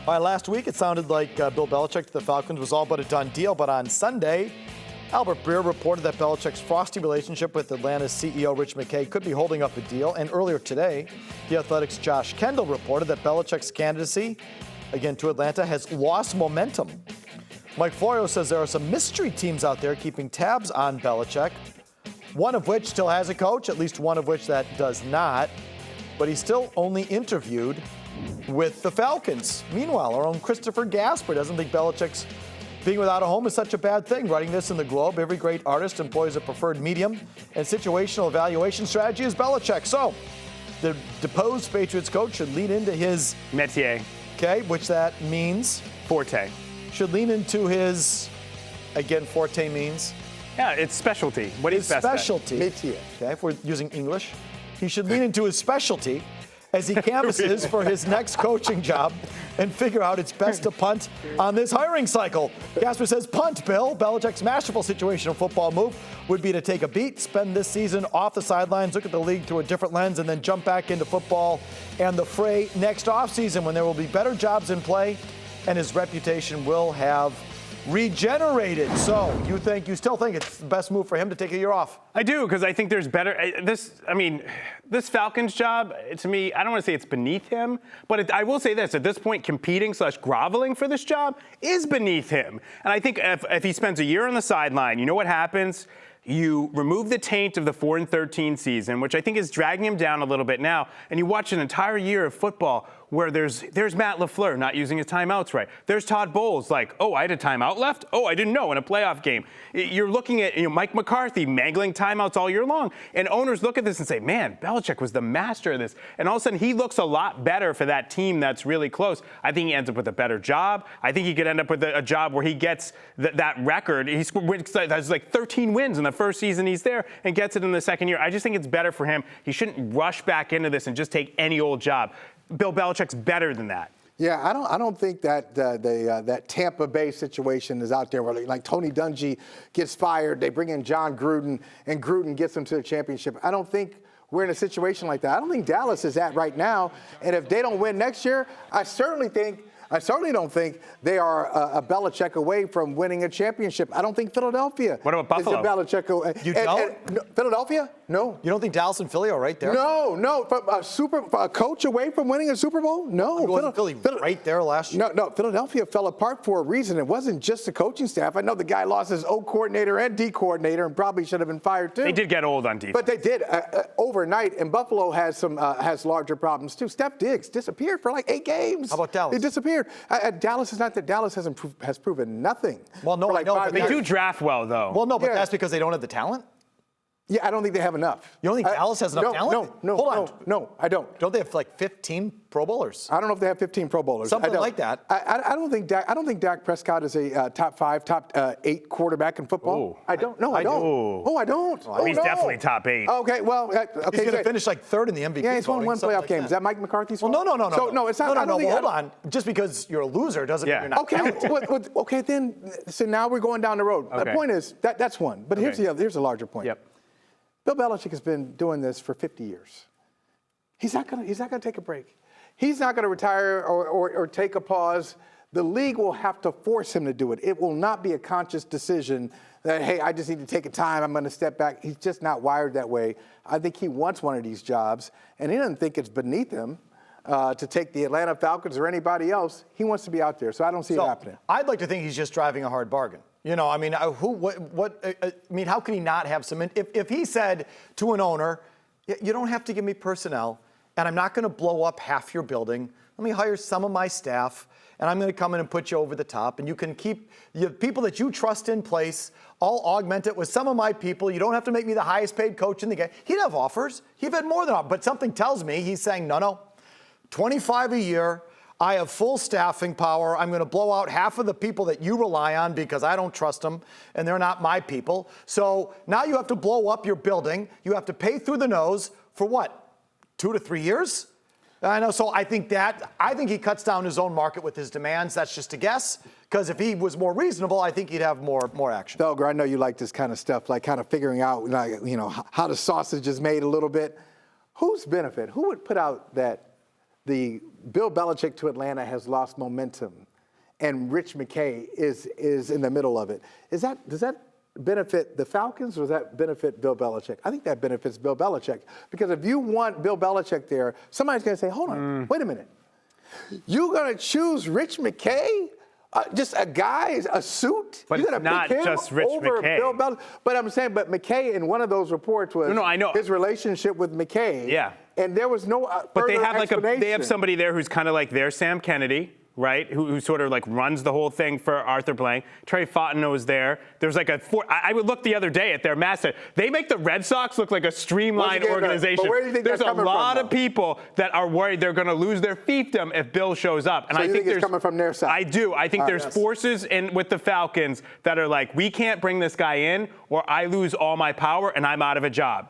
All right, last week it sounded like Bill Belichick to the Falcons was all but a done deal, but on Sunday, Albert Breer reported that Belichick's frosty relationship with Atlanta's CEO Rich McKay could be holding up a deal. And earlier today, The Athletic's Josh Kendall reported that Belichick's candidacy, again to Atlanta, has lost momentum. Mike Florio says there are some mystery teams out there keeping tabs on Belichick, one of which still has a coach, at least one of which that does not, but he's still only interviewed with the Falcons. Meanwhile, our own Christopher Gasper doesn't think Belichick's being without a home is such a bad thing. Writing this in the Globe, every great artist employs a preferred medium, and situational evaluation strategy is Belichick. So, the deposed Patriots coach should lean into his métier. Okay, which that means? Forte. Should lean into his, again, forte means? Yeah, it's specialty. What is best specialty. Métier. Okay, if we're using English. He should lean into his specialty as he canvasses for his next coaching job and figure out it's best to punt on this hiring cycle. Gasper says, punt, Bill. Belichick's masterful situational football move would be to take a beat, spend this season off the sidelines, look at the league through a different lens, and then jump back into football and the fray next offseason when there will be better jobs in play and his reputation will have regenerated. So you still think it's the best move for him to take a year off? I do, because I think there's better. This Falcons job, to me, I don't want to say it's beneath him, but I will say this: at this point, competing/groveling for this job is beneath him. And I think if he spends a year on the sideline, you know what happens? You remove the taint of the 4-13 season, which I think is dragging him down a little bit now, and you watch an entire year of football where there's Matt LaFleur not using his timeouts right. There's Todd Bowles like, oh, I had a timeout left? Oh, I didn't know in a playoff game. You're looking at Mike McCarthy mangling timeouts all year long, and owners look at this and say, man, Belichick was the master of this. And all of a sudden, he looks a lot better for that team that's really close. I think he ends up with a better job. I think he could end up with a job where he gets that record. He has like 13 wins in the first season he's there and gets it in the second year. I just think it's better for him. He shouldn't rush back into this and just take any old job. Bill Belichick's better than that. Yeah, I don't think that that Tampa Bay situation is out there where like Tony Dungy gets fired, they bring in John Gruden, and Gruden gets them to the championship. I don't think we're in a situation like that. I don't think Dallas is at right now. And if they don't win next year, I certainly don't think they are a Belichick away from winning a championship. I don't think Philadelphia. What about Buffalo? Is a Belichick away. You don't? Philadelphia? No. You don't think Dallas and Philly are right there? No. A coach away from winning a Super Bowl? No. Wasn't Philly right there last year? No. Philadelphia fell apart for a reason. It wasn't just the coaching staff. I know the guy lost his O coordinator and D coordinator and probably should have been fired too. They did get old on defense. But they did overnight. And Buffalo has larger problems too. Steph Diggs disappeared for like 8 games. How about Dallas? He disappeared. Dallas is not that. Dallas has proven nothing. Well, no, for like I know, 5 They years. do draft well, though. Well, no, but Yeah. that's because they don't have the talent? Yeah, I don't think they have enough. You don't think Dallas has enough talent? No, I don't. Don't they have like 15 Pro Bowlers? I don't know if they have 15 Pro Bowlers. Something like that. I don't think Dak Prescott is a top 8 quarterback in football. Ooh. I don't. No, I don't. Oh, I don't. He's definitely top 8. Okay, well, okay. He's going to finish like third in the MVP. Yeah, he's won one voting, playoff like game. that. Is that Mike McCarthy's Well, fault? no. So, no, it's not. No, hold on. Just because you're a loser doesn't mean you're not talented. Okay, then. So now we're going down the road. Okay. The point is that's one. But here's a larger point. Yep. Bill Belichick has been doing this for 50 years. He's not going to take a break. He's not going to retire or take a pause. The league will have to force him to do it. It will not be a conscious decision that, hey, I just need to take a time, I'm going to step back. He's just not wired that way. I think he wants one of these jobs, and he doesn't think it's beneath him to take the Atlanta Falcons or anybody else. He wants to be out there, so I don't see it happening. I'd like to think he's just driving a hard bargain. How can he not have some? If he said to an owner, you don't have to give me personnel, and I'm not going to blow up half your building. Let me hire some of my staff, and I'm going to come in and put you over the top, and you can keep the people that you trust in place. I'll augment it with some of my people. You don't have to make me the highest paid coach in the game. He'd have offers. He'd had more than offers. But something tells me he's saying, no, 25 a year. I have full staffing power. I'm going to blow out half of the people that you rely on because I don't trust them, and they're not my people. So now you have to blow up your building. You have to pay through the nose for what, 2 to 3 years? I know. So I think he cuts down his own market with his demands. That's just a guess. Because if he was more reasonable, I think he'd have more action. Felger, I know you like this kind of stuff, like kind of figuring out, how the sausage is made a little bit. Whose benefit? Who would put out that the Bill Belichick to Atlanta has lost momentum, and Rich McKay is in the middle of it. Does that benefit the Falcons or does that benefit Bill Belichick? I think that benefits Bill Belichick because if you want Bill Belichick there, somebody's going to say, hold on, wait a minute. You're going to choose Rich McKay? Just a guy, a suit? But You're it's gonna not pick him just Rich over McKay. Bill Belichick? But I'm saying, McKay in one of those reports was No, I know. his relationship with McKay. Yeah. And there was no But they further have explanation. they have somebody there who's kind of like their Sam Kennedy, right? Who sort of like runs the whole thing for Arthur Blank. Trey Fontenot is there. There's like I would look the other day at their mascot. They make the Red Sox look like a streamlined organization. But where do you think there's that's a coming lot from, of people that are worried they're going to lose their fiefdom if Bill shows up. And So I you think it's coming from their side? I do. I think there's forces with the Falcons that are like, we can't bring this guy in or I lose all my power and I'm out of a job.